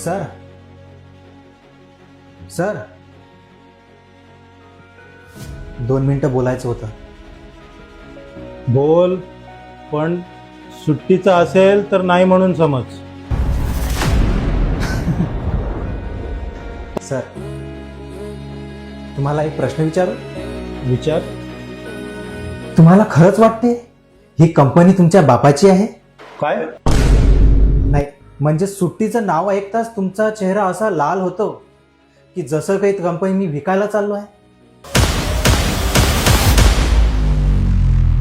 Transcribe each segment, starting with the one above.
Sir sir 2 मिनिटं बोलायचं होतं. बोल, पण सुट्टीचं असेल तर नाही म्हणून समज. सर तुम्हाला एक प्रश्न विचारू. विचार. तुम्हाला खरंच वाटते ही कंपनी तुमच्या बापाची आहे? काय? नाही म्हणजे सुट्टीचं नाव ऐकताच तुमचा चेहरा असा लाल होतो की जसं काही कंपनी मी विकायला चाललो आहे.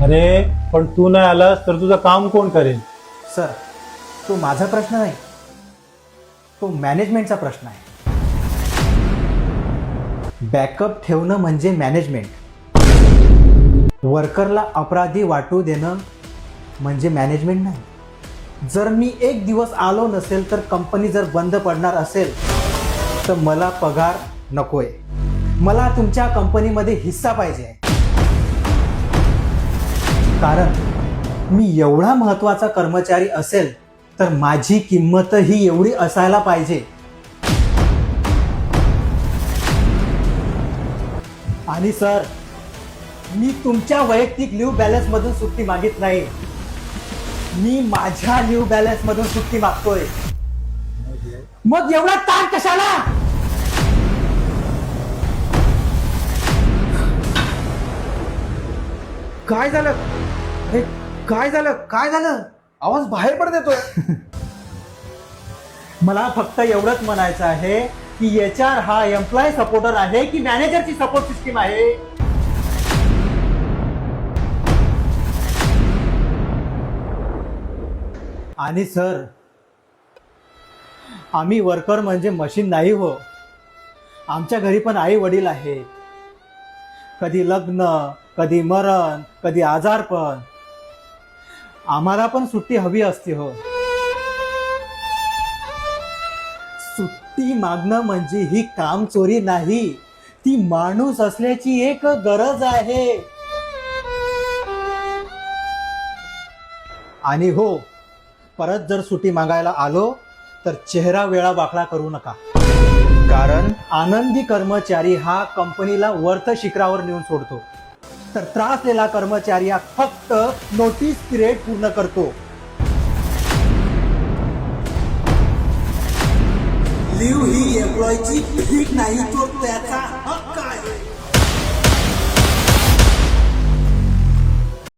अरे पण तू नाही आलास तर तुझं काम कोण करेल? सर तो माझा प्रश्न नाही, तो मॅनेजमेंटचा प्रश्न आहे. बॅकअप ठेवणं म्हणजे मॅनेजमेंट. वर्करला अपराधी वाटू देणं म्हणजे मॅनेजमेंट नाही. जर मी एक दिवस आलो नसेल तर कंपनी जर बंद पडणार असेल तर मला पगार नकोय. मला तुमच्या कंपनीमध्ये हिस्सा पाहिजे. कारण मी एवढा महत्त्वाचा कर्मचारी असेल तर माझी किंमतही एवढी असायला पाहिजे. आणि सर मी तुमच्या वैयक्तिक लिव्ह बॅलन्स मधून सुट्टी मागित नाही, मी माझ्या लिव्ह बॅलन्स मधून सुट्टी मागतोय. मग एवढा ताण कशाला? काय झालं? अरे काय झालं? काय झालं? आवाज बाहेर पडत येतोय. मला फक्त एवढंच म्हणायचं आहे की HR हा एम्प्लॉय सपोर्टर आहे की मॅनेजरची सपोर्ट सिस्टीम आहे? आणि सर आम्ही वर्कर म्हणजे मशीन नाही हो. आमच्या घरी पण आई वडील आहेत. कधी लग्न, कधी मरण, कधी आजारपण. आम्हाला पण सुट्टी हवी असते हो. सुट्टी मागणं म्हणजे ही काम चोरी नाही, ती माणूस असल्याची एक गरज आहे. आणि हो, परत जर सुट्टी मागायला आलो तर चेहरा वेळा वाकडा करू नका. कारण आनंदी कर्मचारी हा कंपनीला वर्थ शिखरावर नेऊन सोडतो, तर त्रासलेला कर्मचारी हा फक्त नोटीस पिरियड पूर्ण करतो. लिव्ह ही एम्प्लॉयची भीक नाही, तो त्याचा हक्क